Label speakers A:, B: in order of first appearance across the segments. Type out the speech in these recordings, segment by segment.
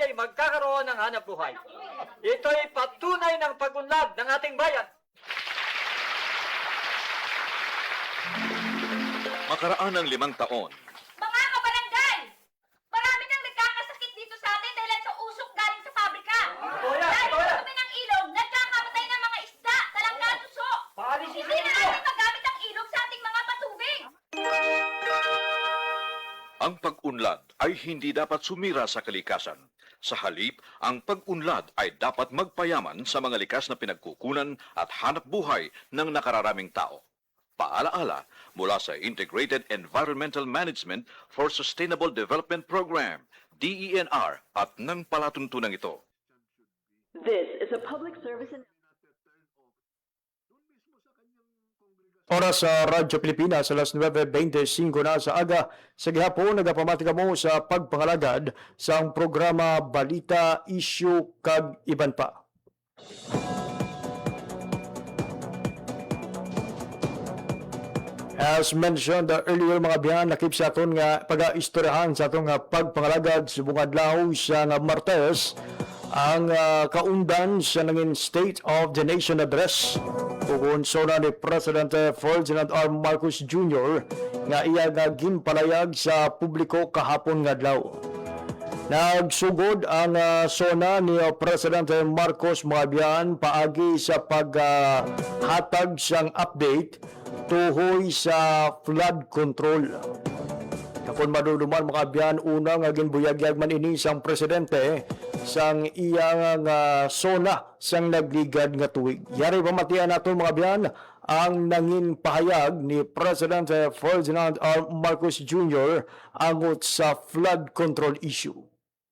A: ay magkakaroon ng hanap buhay. Ito'y patunay ng pag-unlad ng ating bayan.
B: Makaraan ng 5 taon,
C: Mga kabarangay! Marami nang nagkakasakit dito sa atin dahil sa usok galing sa pabrika. Dahil sa dumi ng ilog, nagkakamatay ng mga isda, talangga, tuso. Hindi na natin magamit ang ilog sa ating mga patubig.
B: ang pag-unlad ay hindi dapat sumira sa kalikasan. Sa halip, ang pag-unlad ay dapat magpayaman sa mga likas na pinagkukunan at hanap buhay ng nakararaming tao. Paalaala mula sa Integrated Environmental Management for Sustainable Development Program, DENR, at ng palatuntunan ito.
D: This is a public service
E: Oras sa Radyo Pilipinas, alas 9:25 na sa aga. Sa gihapon, nagapamati kamo sa pagpangalagad sa ang programa Balita, Issue, kag iban pa. As mentioned earlier mga biyan, nakip sa aton nga pag-istoryahan sa atong pagpangalagad sa bungadlaw sa Martes ang kaundan sa nanging State of the Nation Address ug sona ni President Ferdinand R. Marcos Jr. nga iya nga ginpalayag sa publiko kahapon nga adlaw. Nagsugod ang sona ni President Marcos mga biyan paagi sa paghatag siyang update tuhoy sa flood control. Kapon maduduman mga biyan, una nga ginbuyagyag man ini sang presidente sang iyang sona sang nagligad nga tuig. Yari pamatian nato mga biyan ang nangin pahayag ni President Ferdinand R. Marcos Jr. angot sa flood control issue.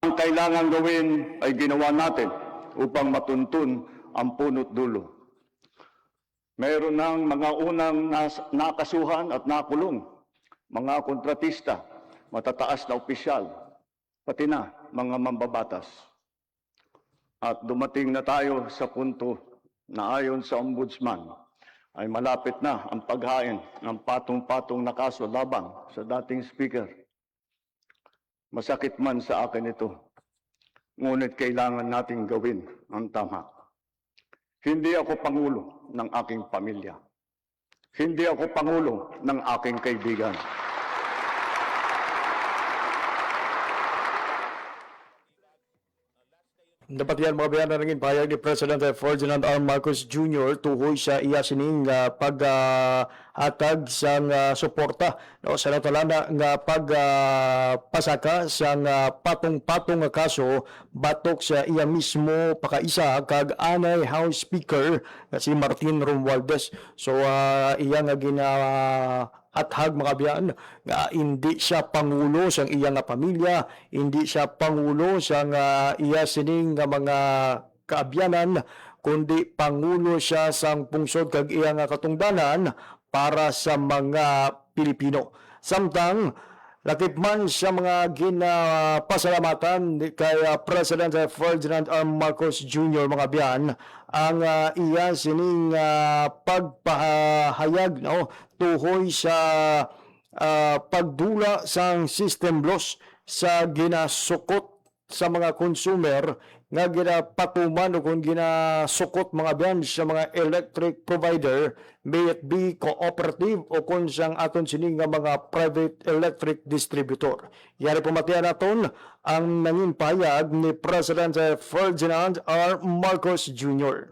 F: Ang kailangan gawin ay ginawa natin upang matuntun ang punot dulo. Mayroon ng mga unang nakasuhan at nakulong, mga kontratista, matataas na opisyal, pati na mga mambabatas. At dumating na tayo sa punto na ayon sa Ombudsman ay malapit na ang paghain ng patong-patong na kaso laban sa dating speaker. Masakit man sa akin ito, ngunit kailangan nating gawin ang tama. Hindi ako pangulo ng aking pamilya. Hindi ako pangulo ng aking kaibigan.
E: Dapat yan mga bayan na rin pahayag ni President Ferdinand R. Marcos Jr. tuhoy sa iya sining paghatag sang suporta no, sa natalana nga pagpasaka sang patong-patong nga kaso batok sa iya mismo pakaisa kag anay House Speaker na si Martin Romualdez. So iya nga athag mga biyan nga hindi siya pangulo sang iya nga pamilya, hindi siya pangulo sang iya sining nga mga kaabyanan, kundi pangulo siya sang pungsod kag iya nga katungdanan para sa mga Pilipino. Samtang lakip man sa mga ginapasalamatan kay President Ferdinand R. Marcos Jr. mga biyan, ang iya sining pagpahayag no, tuhoy sa pagdula sang system loss sa ginasukot sa mga consumer nga ginapatuman o kung ginasukot mga biyan sa mga electric provider, may it be cooperative o kung siyang aton sining nga mga private electric distributor. Yari pumatian naton ang nanging pahayag ni President Ferdinand R. Marcos Jr.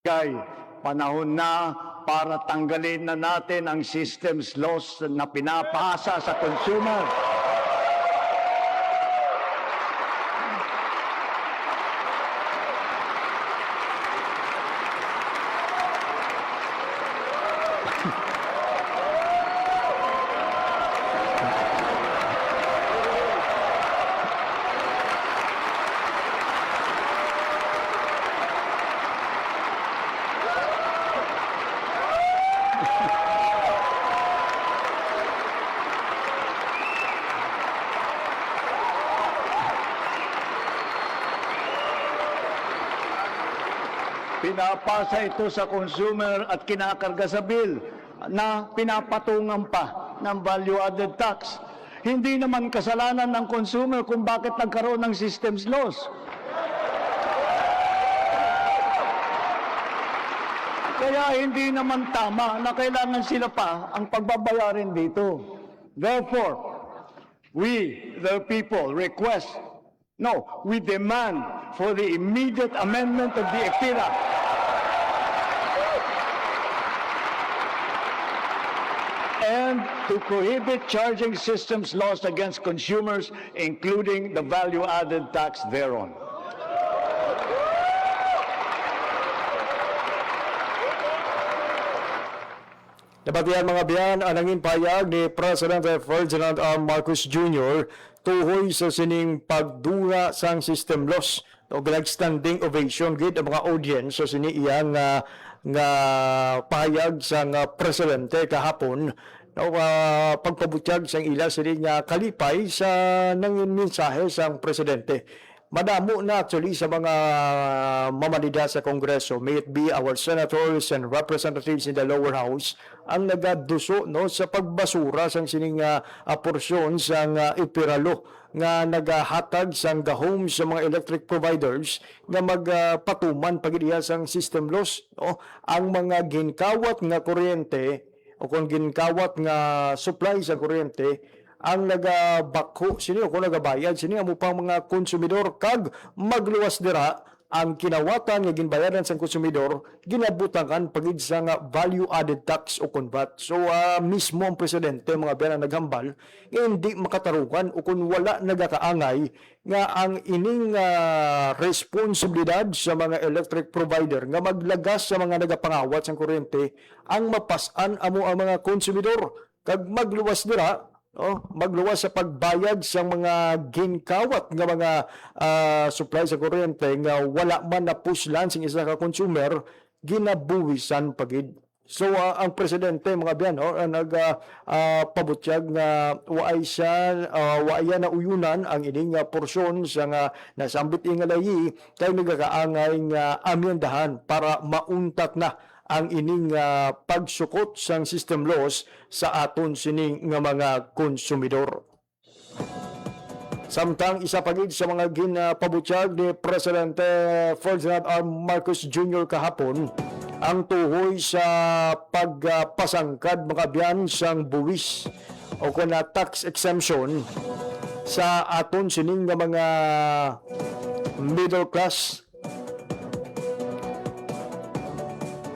F: Kay panahon na para tanggalin na natin ang systems loss na pinapasa sa consumer. Pinapasa ito sa consumer at kinakarga sa bill na pinapatungan pa ng value-added tax. Hindi naman kasalanan ng consumer kung bakit nagkaroon ng systems loss. Kaya hindi naman tama na kailangan sila pa ang pagbabayarin dito. Therefore, we, the people, we demand for the immediate amendment of the EPIRA. And to prohibit charging systems loss against consumers, including the value-added tax thereon.
E: Nabatihan mga biyan ang nanging payag ni President Ferdinand R. Marcos Jr. tuhoy sa sining pagdura sang system loss o nagstanding ovation gid ang mga audience sa sini iyang nga payag sang presidente kahapon no pagpabutyag sang ila sini nga kalipay sa nangin mensahe sang presidente. Madamo na actually sa mga mamanida sa Kongreso, may it be our senators and representatives in the lower house, ang nagaduso no sa pagbasura sang sining porsyon sang ipiralo nga nagahatag sang gahom sa mga electric providers nga magpatuman pagidiya sang system loss no ang mga ginkawat nga kuryente o kung ginkawat nga supply sa kuryente ang nagabako sini o kung nagabayad sini amo pang mga konsumidor kag magluwas dira ang kinawatan nga ginbayaran sa konsumidor ginabutangan pagid sa nga value added tax o convat. So mismo ang presidente mga biyan naghambal hindi makatarungan o kung wala nagakaangay nga ang ining responsibilidad sa mga electric provider nga maglagas sa mga nagapangawat sa kuryente ang mapasan amo ang mga konsumidor kag magluwas dira magluwas sa pagbayad sa mga ginkawat nga mga supply sa kuryente nga wala man napuslan sing isa ka consumer ginabuwisan pagid. So ang presidente mga biyan pabutyag nga waaya na uyunan ang ining porsyon sa nga nasambit nga layi kay nagakaangay nga amyendahan para mauntat na ang ining pagsukot sang system loss sa aton sining nga mga konsumidor. Samtang isa pagid sa mga ginapabutyag ni Presidente Ferdinand R. Marcos Jr. kahapon ang tuhoy sa pagpasangkad mga biyan sang buwis o kuna tax exemption sa aton sining nga mga middle class.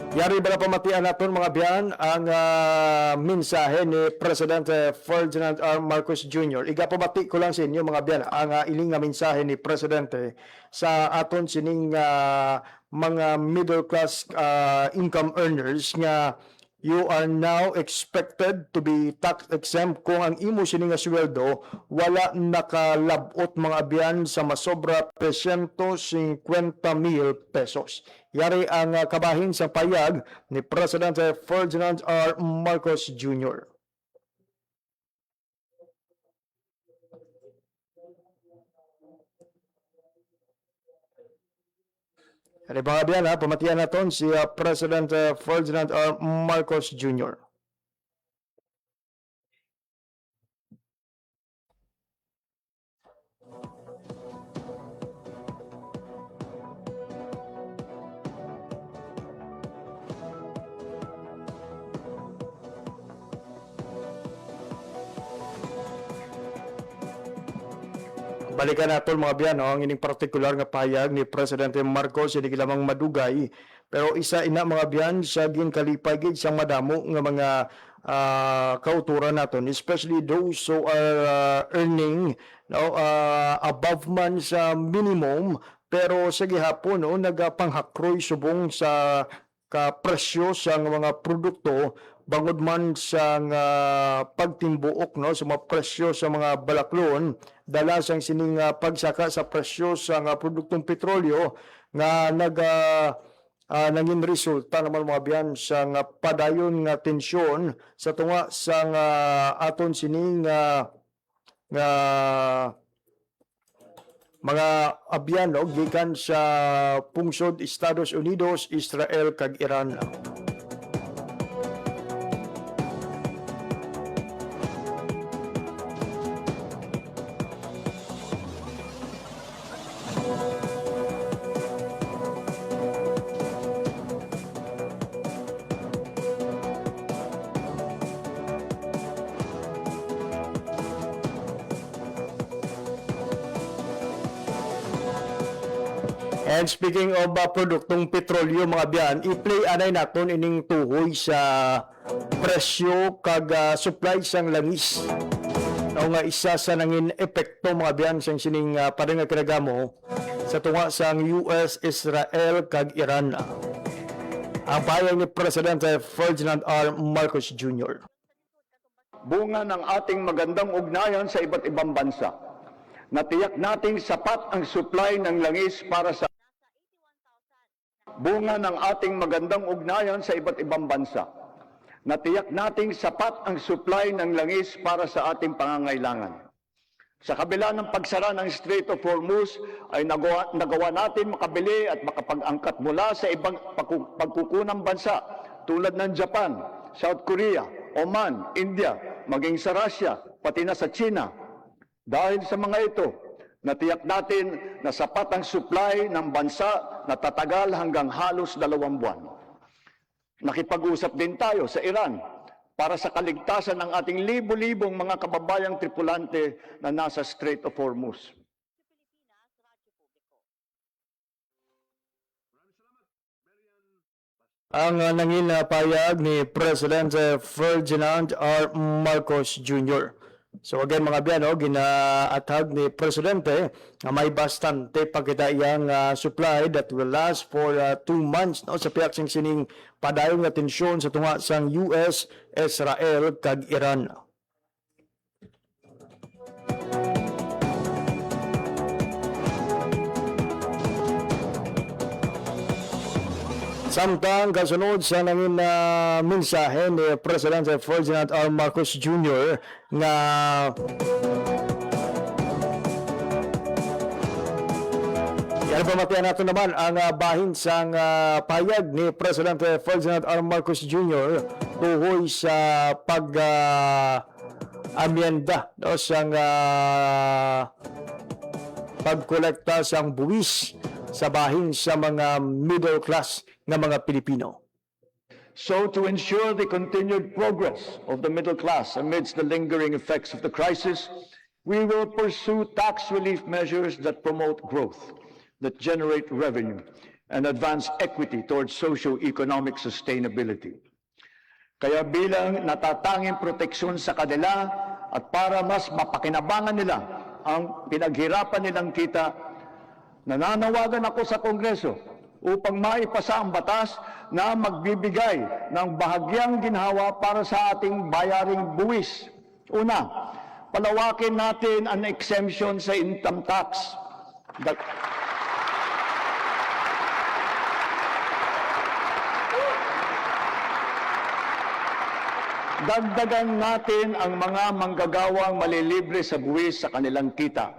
E: Yari ba na pamatian natin mga biyan ang mensahe ni Presidente Ferdinand R. Marcos Jr. Igapamati ko lang sa inyo mga biyan ang iling nga mensahe ni Presidente sa aton sining mga middle class income earners nga you are now expected to be tax exempt kung ang imo sining nga sweldo wala nakalabot mga biyan sa masobra 350,000 pesos. Yari ang kabahin sa payag ni Presidente Ferdinand R. Marcos Jr. Ano ba nga pamatian natin si President Ferdinand R. Marcos Jr. Balikan natin mga biyan, ang ining partikular nga payag ni Presidente Marcos hindi lamang madugay pero isa ina mga biyan sa ginkalipay gid sang madamo nga mga kauturan naton, especially those who are earning above man sa minimum pero sa gihapon nagapanghakroy subong sa presyo sa mga produkto bangod man sa pagtimbuok sa mga presyo sa mga balaklon dala sang sining pagsaka sa presyo sa produktong petrolyo nga nangin resulta naman mga biyan sa padayon nga tensyon sa tunga sa aton sining mga abyan gikan sa pungsod Estados Unidos, Israel kag Iran. And speaking of produktong petrolyo mga biyan, i-play anay naton ining tuhoy sa presyo kag supply sang langis. O nga isa sa nangin epekto mga biyan sang sining padang nga kinagamo sa tunga sang US, Israel kag Iran. Ang payag ni Presidente Ferdinand R. Marcos Jr.
F: Bunga ng ating magandang ugnayan sa iba't ibang bansa. Natiyak nating sapat ang supply ng langis para sa bunga ng ating magandang ugnayan sa iba't ibang bansa. Natiyak nating sapat ang supply ng langis para sa ating pangangailangan. Sa kabila ng pagsara ng Strait of Hormuz ay nagawa natin makabili at makapag-angkat mula sa ibang pagkukunang bansa tulad ng Japan, South Korea, Oman, India, maging sa Russia, pati na sa China. Dahil sa mga ito, natiyak natin na sapat ang supply ng bansa na tatagal hanggang halos 2 buwan. Nakipag-usap din tayo sa Iran para sa kaligtasan ng ating libo-libong mga kababayang tripulante na nasa Strait of Hormuz.
E: Ang nangin payag ni President Ferdinand R. Marcos Jr. So again mga biyan, ginaatag ni Presidente na may bastante pagkita iyang supply that will last for 2 months sa piyak sing sining padayong na tensyon sa tunga sang US, Israel kag Iran. Samtang kasunod sa nangin mensahe ni Presidente Ferdinand R. Marcos Jr. nga yan pamatian natin naman ang bahin sang payag ni Presidente Ferdinand R. Marcos Jr. tuhoy sa pag-amyenda sang pagkolekta sang buwis sa bahin sa mga middle class ng mga Pilipino.
F: So to ensure the continued progress of the middle class amidst the lingering effects of the crisis, we will pursue tax relief measures that promote growth, that generate revenue, and advance equity towards socio-economic sustainability. Kaya bilang natatanging proteksyon sa kanila at para mas mapakinabangan nila ang pinaghirapan nilang kita, nananawagan ako sa Kongreso upang maipasa ang batas na magbibigay ng bahagyang ginhawa para sa ating bayaring buwis. Una, palawakin natin ang exemption sa income tax. Dagdagan natin ang mga manggagawang malilibre sa buwis sa kanilang kita.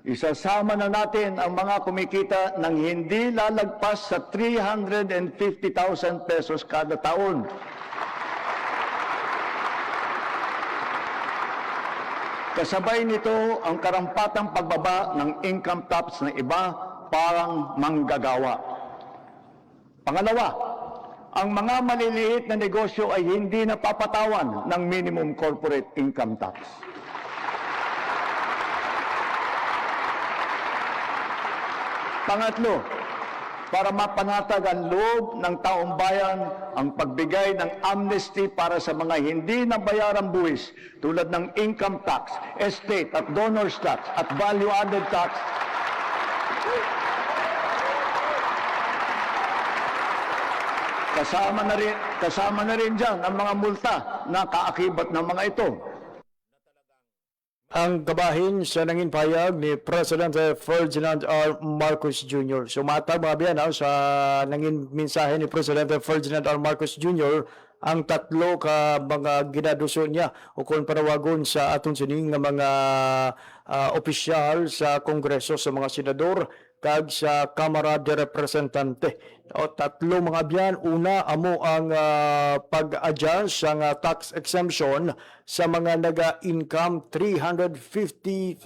F: Isasama na natin ang mga kumikita ng hindi lalagpas sa 350,000 pesos kada taon. Kasabay nito ang karampatang pagbaba ng income tax ng iba parang manggagawa. Pangalawa, ang mga maliliit na negosyo ay hindi napapatawan ng minimum corporate income tax. Pangatlo, para mapanatag ang loob ng taong bayan ang pagbigay ng amnesty para sa mga hindi nabayarang buwis tulad ng income tax, estate at donors tax at value-added tax. Kasama na rin dyan ang mga multa na kaakibat ng mga ito.
E: Ang kabahin sa nangin payag ni Presidente Ferdinand R. Marcos Jr. Sumatag mga biyan sa nangin mensahe ni Presidente Ferdinand R. Marcos Jr. ang tatlo ka mga ginaduso niya o kung panawagon sa aton sining nga mga opisyal sa Kongreso, sa mga senador kag sa Kamara de Representante. O tatlo mga biyan, una amo ang pag-adjust sa tax exemption sa mga naga-income 350,000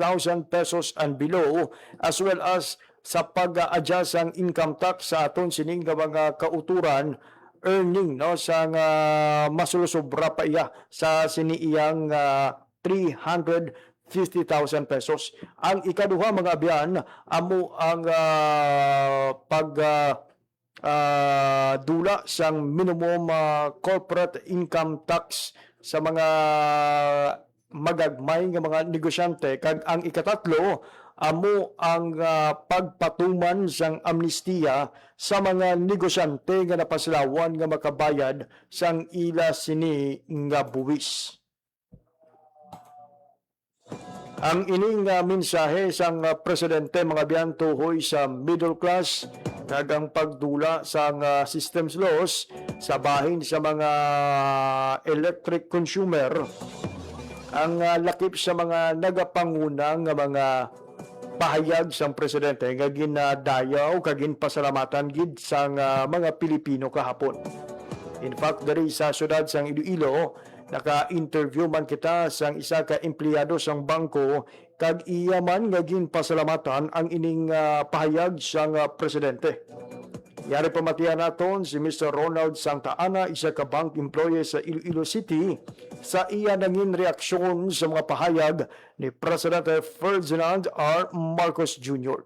E: pesos and below, as well as sa pag-adjust ang income tax sa aton sining nga mga kauturan earning sa masulosobra pa iya sa siniiyang 350,000 50,000 pesos. Ang ikaduha mga abyan, amo ang dula sang minimum corporate income tax sa mga magagmay nga mga negosyante. Kag ang ikatatlo, amo ang pagpatuman sang amnestiya sa mga negosyante nga napaslawan nga makabayad sang ila sini nga buwis. Ang ining mensahe sang presidente mga biyan tuhoy sa middle class kag ang pagdula sang systems laws sa bahin sa mga electric consumer. Ang lakip sa mga nagapangunang nga mga pahayag sang presidente nga ginadayaw kag ginpasalamatan gid sang mga Pilipino kahapon. In fact, diri sa syudad sang Iloilo, naka-interview man kita sang isa ka empleyado sang bangko kag iya man nga ginpasalamatan ang ining pahayag sang presidente. Yari pamatian naton si Mr. Ronald Santa Ana, isa ka bank employee sa Iloilo City, sa iya nangin reaksyon sa mga pahayag ni Presidente Ferdinand R. Marcos Jr.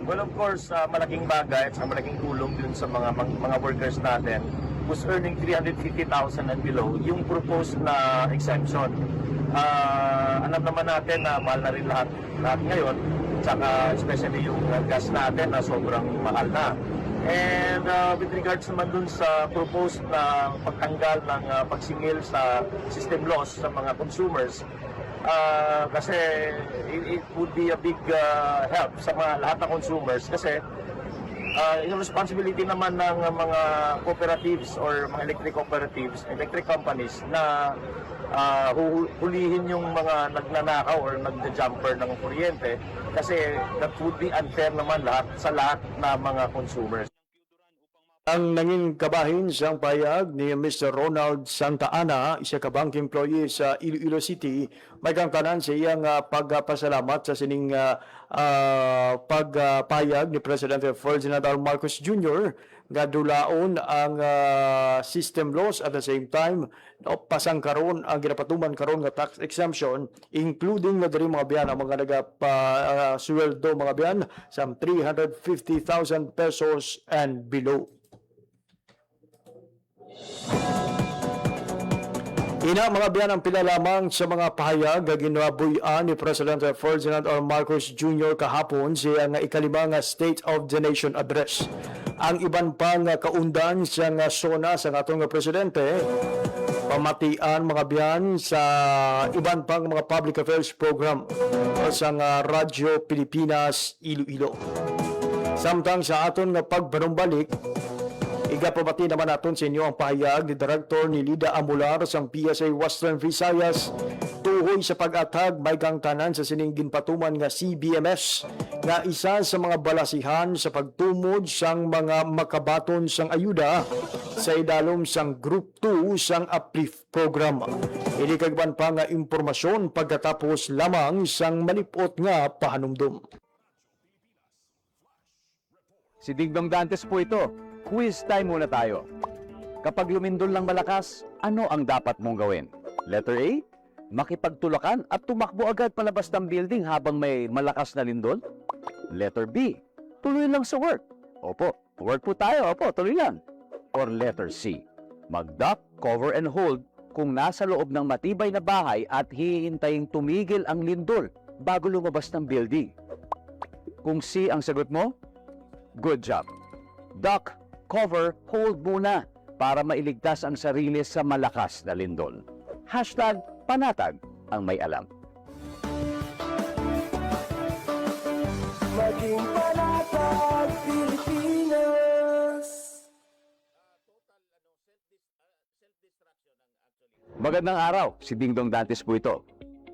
G: Well, of course, malaking bagay at malaking tulong dun sa mga workers natin who's earning 350,000 and below, yung proposed na exemption. Alam naman natin na mahal na rin lahat ngayon, tsaka especially yung gas natin na sobrang mahal na. And with regards naman dun sa proposed na pagtanggal ng pagsingil sa system loss sa mga consumers, kasi it would be a big help sa lahat ng consumers kasi yung responsibility naman ng mga cooperatives or mga electric companies na hulihin yung mga nagnanakaw or nagja-jumper ng kuryente kasi that would be unfair naman sa lahat na mga consumers.
E: Ang nanging kabahin sa payag ni Mr. Ronald Santa Ana, isa ka bank employee sa Iloilo City, may kangtanan sa iyang pagpasalamat sa sining pagpayag ni Presidente Ferdinand R. Marcos Jr. nga dulaon ang system laws at the same time pasang karon ang ginapatuman karon nga tax exemption, including nga diri mga biyan ang mga nagapasweldo mga biyan sa 350,000 pesos and below. Ina mga biyan ang pila lamang sa mga pahayag nga ginabuyan ni Presidente Ferdinand R. Marcos Jr. kahapon siya nga ikalima nga State of the Nation Address. Ang iban pa nga kaundan sa nga sona sa atong nga presidente, pamatian mga biyan sa iban pang mga public affairs program sa nga Radyo Pilipinas Iloilo. Samtang sa aton nga pagbanumbalik, igapamati naman natin sa inyo ang pahayag ni Director ni Lida Amular sa PSA Western Visayas tuhoy sa pag-atag may kangtanan sa sining ginpatuman nga CBMS nga isa sa mga balasihan sa pagtumod sang mga makabaton sang ayuda sa idalom sang Group 2 sang Uplift Program. Ini kagban pa nga impormasyon pagkatapos lamang sang malipot nga pahanumdum.
H: Si Dingdong Dantes po ito. Quiz time muna tayo. Kapag lumindol ng malakas, ano ang dapat mong gawin? Letter A, makipagtulakan at tumakbo agad palabas ng building habang may malakas na lindol? Letter B, tuloy lang sa work. Opo, work po tayo. Opo, tuloy lang. Or letter C, mag-duck, cover and hold kung nasa loob ng matibay na bahay at hihintaying tumigil ang lindol bago lumabas ng building. Kung C ang sagot mo, good job. Duck, cover, hold muna para mailigtas ang sarili sa malakas na lindol. Hashtag panatag ang may alam.
I: Maging panatag Pilipinas.
H: Magandang araw, si Dingdong Dantes po ito.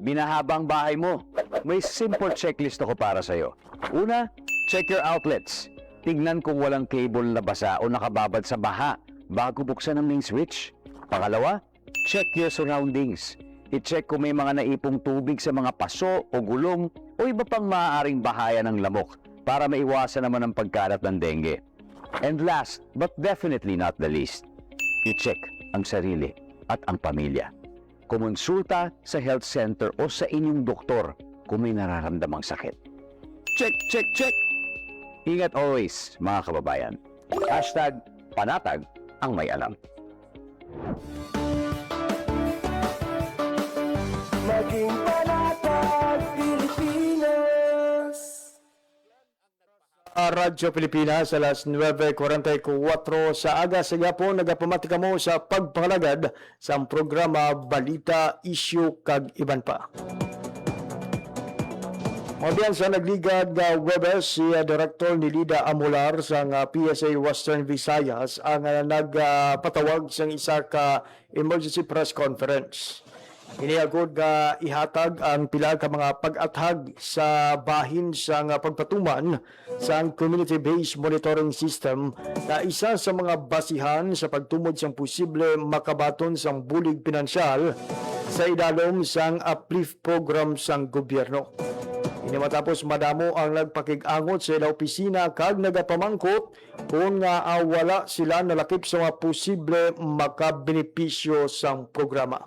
H: Binahabang bahay mo. May simple checklist ako para sa'yo. Una, check your outlets. Tignan kung walang cable na basa o nakababad sa baha bago buksan ang main switch. Pangalawa, check your surroundings. I-check kung may mga naipong tubig sa mga paso o gulong o iba pang maaaring bahaya ng lamok para maiwasan naman ang pagkalat ng dengue. And last, but definitely not the least, i-check ang sarili at ang pamilya. Kumonsulta sa health center o sa inyong doktor kung may nararamdamang sakit. Check, check, check! Ingat always, mga kababayan. Hashtag panatag ang may alam.
I: Maging panatag Pilipinas.
E: Radyo Pilipinas, alas 9:44 sa aga. Sige po, nagapamatika mo sa pagpangalagad sa programa Balita, Issue, kag iban pa. Mabiyan sa nagligad nga Webes, si Director ni Lida Amular sa PSA Western Visayas ang nagpatawag sa isa ka emergency press conference. Iniagod nga ihatag ang pila ka mga pag-athag sa bahin sa pagpatuman sa community-based monitoring system na isa sa mga basihan sa pagtumod sa posible makabaton sa bulig pinansyal sa idalom sang uplift program sang gobyerno. Ini matapos madamo ang nagpakig-angot sa ilang opisina kag nagapamangkot kung wala sila nalakip sa mga posible makabenepisyo sang programa.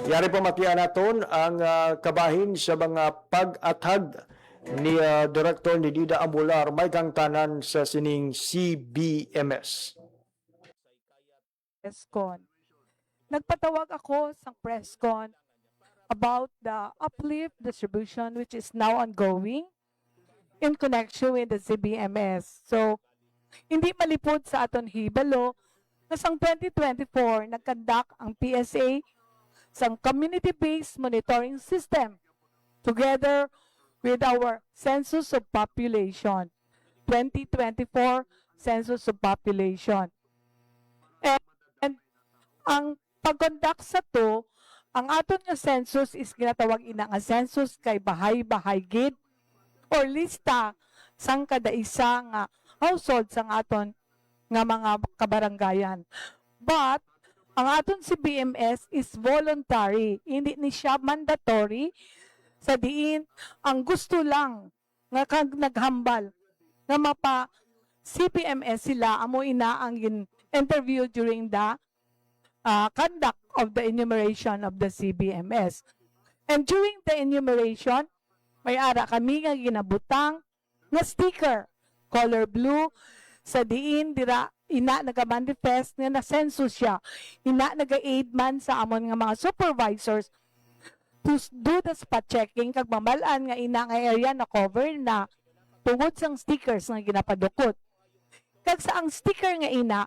E: Yari pa matiyan naton ang kabahin sa mga pag-athag ni Director ni Lida Amular may kang tanan sa sining CBMS.
J: Presscon. Nagpatawag ako sa presscon about the uplift distribution which is now ongoing in connection with the CBMS. So, hindi malipod sa aton hibalo na sang 2024 nagkandak ang PSA sang community-based monitoring system together with our Census of Population, 2024 Census of Population. And ang pag-conduct sa to, ang aton nga census is ginatawag ina nga census kay bahay-bahay gid or lista sang kada isa nga household sang aton nga mga kabaranggayan. But ang aton si BMS is voluntary, hindi ni siya mandatory sa diin ang gusto lang nga kag naghambal nga mapa CBMS sila amo ina ang interview during the conduct of the enumeration of the CBMS. And during the enumeration, may ara kami nga ginabutang nga sticker, color blue, sa diin dira ina nagamanifest nga na census siya. Ina naga-aid man sa amon nga mga supervisors to do the spot checking kag mamalaan nga ina nga area na cover na tungod sang stickers nga ginapadukot. Kag sa ang sticker nga ina,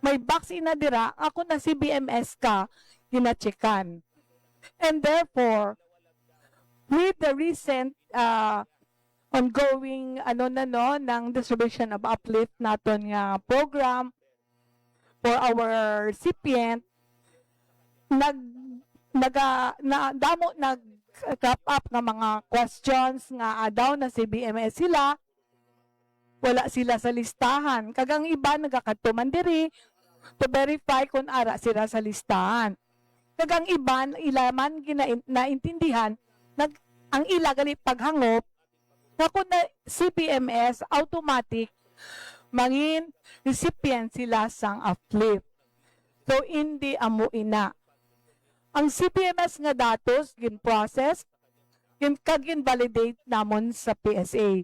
J: may box ina dira, ako na si BMS ka, ginachekan. And therefore, with the recent ongoing ng distribution of uplift naton nga program for our recipient, nag-wrap up ng mga questions nga daw na si BMS sila, wala sila sa listahan. Kagang iba nagakatuman diri to verify kung ara sila sa listahan. Kagang iba ilaman naintindihan ang ila gali paghangop na kung na CBMS automatic mangin recipient sila sang uplift. So hindi amo ina. Ang CBMS nga datos gin-process kagin validate namon sa PSA.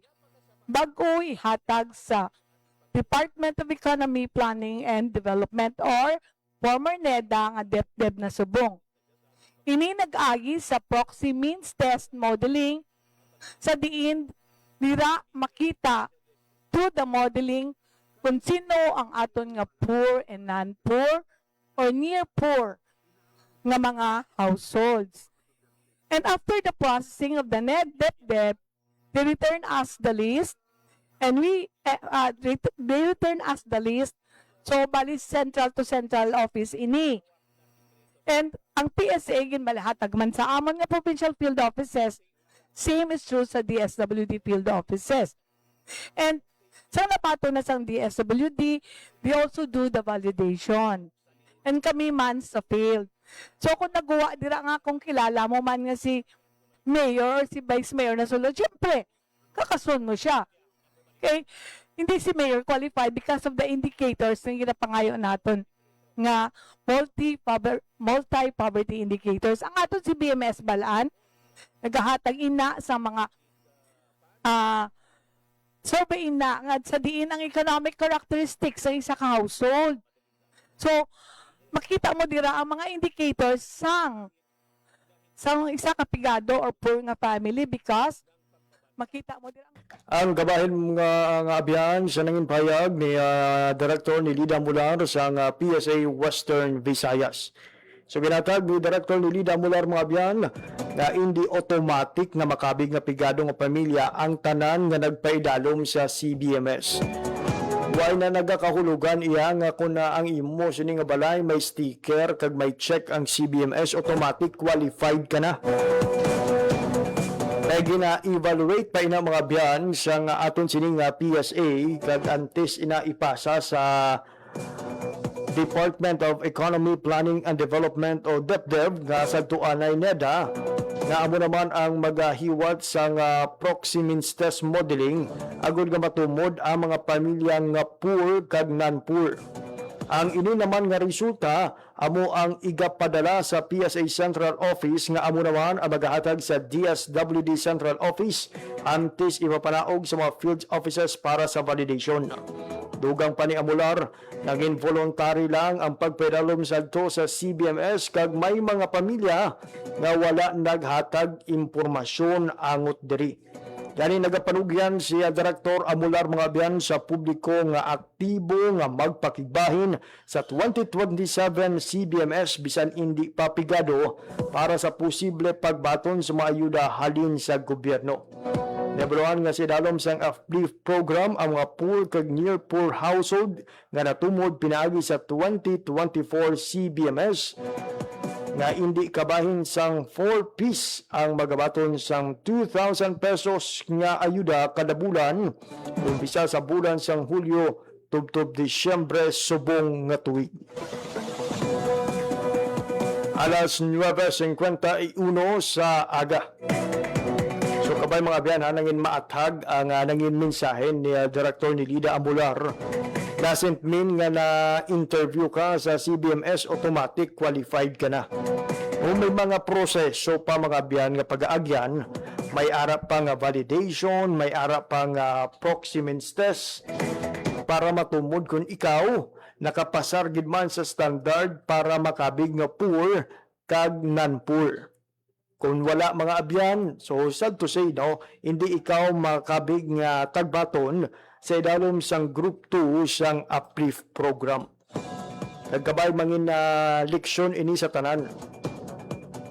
J: Bago ihatag sa Department of Economy, Planning and Development or former NEDA nga DepDev na subong. Ini nag-agi sa proxy means test modeling sa diin dira makita to the modeling kung sino ang aton nga poor and non-poor or near poor nga mga households. And after the processing of the DepDev, they return us the list and they return us the list. So, bali central to central office ini. And ang PSA ginbalahatag man sa amon nga provincial field offices, same is true sa DSWD field offices. And sa napato na sang DSWD, they also do the validation. And kami man sa field. So, kung nagawa, dira nga kung kilala mo man nga si mayor, si vice mayor na sulod, syempre, kakasun mo siya. Okay? Hindi si mayor qualified because of the indicators na ginapangayo natin nga multi-poverty indicators. Ang aton si BMS Balaan, nagahatag ina sa mga survey ina nga sa diin ang economic characteristics sa isa ka household. So, makita mo dira ang mga indicators sang isa ka pigado or poor nga family because makita mo dira
E: Ang gabahin nga abiyan sa nangin payag ni Director ni Lida Mular sa PSA Western Visayas. So ginatag ni Director ni Lida Mular mga abiyan na hindi automatic na makabig nga pigado nga pamilya ang tanan nga nagpaidalom sa CBMS. Why na nagakahulugan iya nga kung na ang imo sini nga balay may sticker kag may check ang CBMS, automatic qualified ka na. Kaya gina-evaluate pa ina mga biyan sa nga aton sining PSA kag antes ina ipasa sa Department of Economy, Planning and Development o DepDev nga sa tuanay NEDA nga amo naman ang magahiwat sa proximins test modeling agud nga matumod ang mga pamilyang poor kag non-poor. Ang ini naman nga resulta amo ang igapadala sa PSA Central Office nga amo naman ang magahatag sa DSWD Central Office antes ipapanaog sa mga field offices para sa validation. Dugang pa ni Amular, naging voluntary lang ang pagpedalom sadto sa CBMS kag may mga pamilya nga wala naghatag impormasyon angot diri. Gani nagapanugyan si Director Amular mga biyan sa publiko nga aktibo nga magpakigbahin sa 2027 CBMS bisan hindi papigado para sa posible pagbaton sa mga ayuda halin sa gobyerno. Nebroan nga si dalom sang uplift program ang mga poor kag near poor household nga natumod pinaagi sa 2024 CBMS nga hindi kabahin sang 4-piece ang magabaton sang 2,000 pesos nga ayuda kada bulan umpisa sa bulan sang Hulyo tubtob Disyembre subong nga tuig. Alas 9:51 sa aga. So kabay mga biyan nangin maathag ang nangin mensahe ni Director ni Lida Amular. Doesn't mean nga na-interview ka sa CBMS, automatic qualified ka na. O may mga proseso pa mga biyan nga pag-aagyan, may arap pa nga validation, may arap pa nga proximins test para matumod kung ikaw nakapasar gid man sa standard para makabig nga poor kag non-poor. Kung wala mga abyan, so sad to say no, hindi ikaw makabig nga tagbaton sa idalom sang Group 2 sang uplift program. Nagkabay mangin leksyon ini sa tanan.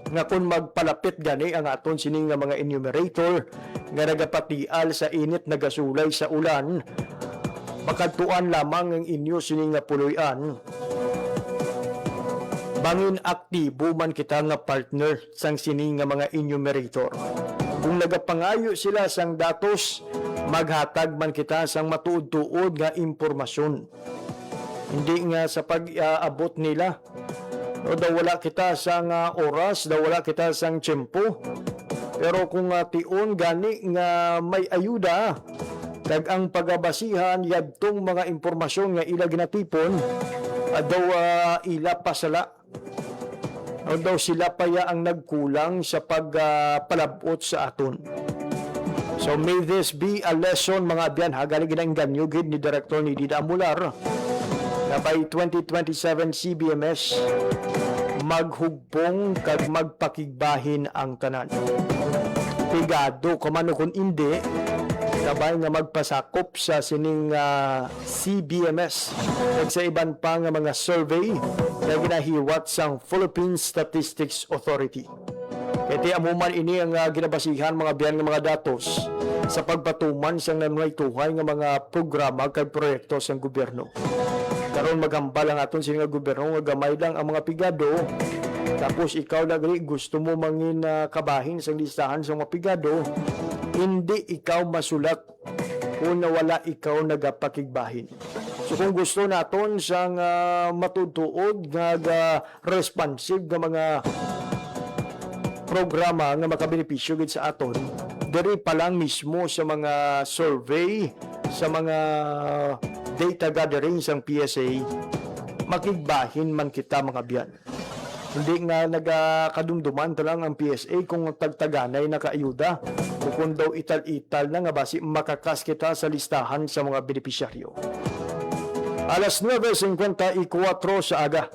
E: Nga kung magpalapit gani ang aton sining nga mga enumerator nga nagapatial sa init nagasulay sa ulan, makadtuan lamang ang inyo sining nga puloy-an. Bangin aktibo man kita nga partner sang sining nga mga enumerator. Kung nagapangayo sila sang datos, maghatag man kita sang matuod-tuod nga impormasyon. Hindi nga sa pag-aabot nila. O daw wala kita sang oras, daw wala kita sang tiyempo. Pero kung tion gani nga may ayuda, kag ang pagabasihan yadtong mga impormasyon nga ila ginatipon, daw ila pasala. O daw sila paya ang nagkulang sa pagpalabot sa aton. So may this be a lesson mga abyan hagaling ginangganyo gid ni Director ni Lida Amular na by 2027 CBMS maghugpong kag magpakigbahin ang tanan. Pigado kamano kung hindi kabay nga magpasakop sa sining CBMS at sa iban pa nga mga survey na ginahiwat sang Philippine Statistics Authority. Iti amuman ini ang ginabasihan mga biyan nga mga datos sa pagpatuman sang nanaytuhay nga mga programa kag proyekto sang gobyerno. Karon magambal ang aton sining gobyerno nga gamay lang ang mga pigado. Tapos ikaw lagi gusto mo mangin kabahin sang listahan sa mga pigado, hindi ikaw masulat kung wala ikaw nagapakigbahin. So kung gusto naton sang matutuod nga responsive nga mga programa nga makabenepisyo gid sa aton, diri pa lang mismo sa mga survey, sa mga data gathering sang PSA, makigbahin man kita mga biyan. Hindi nga nagkadumduman lang ang PSA kung tagtaganay na kaayuda o kung daw ital-ital na nga basi makakas kita sa listahan sa mga benepisyaryo. Alas 9:54 sa aga.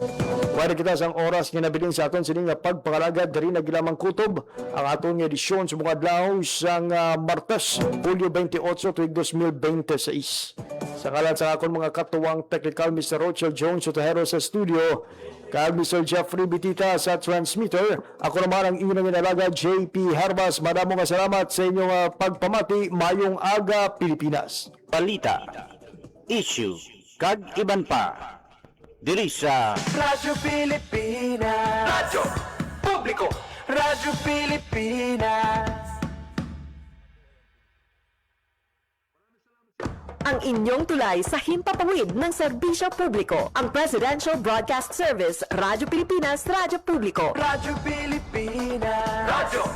E: Wala kita sang oras nga nabilin sa aton sining nga pagpangalagad diri nagilamang kutob ang aton nga edisyon sa mga adlaw sang Martes, Hulyo 28, tuig 2026. Sa ngalan sa akon mga katuwang technical Mr. Rochelle Jones Otahero sa studio, kag Mr. Jeffrey Bitita sa transmitter, ako naman ang inyong inalaga JP Harbas. Maraming salamat sa inyong pagpamati. Mayong aga, Pilipinas.
H: Balita, issue, kag iban pa. Diri sa
I: Radyo Pilipinas. Radyo Publiko. Radyo Pilipinas.
D: Ang inyong tulay sa himpapawid ng serbisyo publiko. Ang Presidential Broadcast Service, Radyo Pilipinas, Radyo Publiko.
I: Radyo Pilipinas. Radyo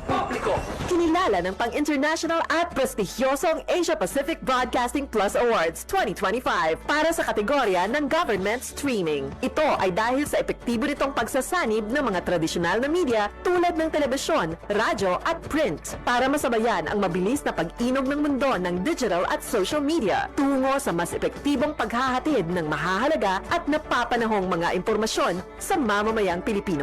I: Publiko.
D: Kinilala ng pang-international at prestigyosong Asia Pacific Broadcasting Plus Awards 2025 para sa kategorya ng Government Streaming. Ito ay dahil sa epektibo nitong pagsasanib ng mga tradisyonal na media tulad ng telebisyon, radyo at print para masabayan ang mabilis na pag-inog ng mundo ng digital at social media tungo sa mas epektibong paghahatid ng mahahalaga at napapanahong mga impormasyon sa mamamayang Pilipino.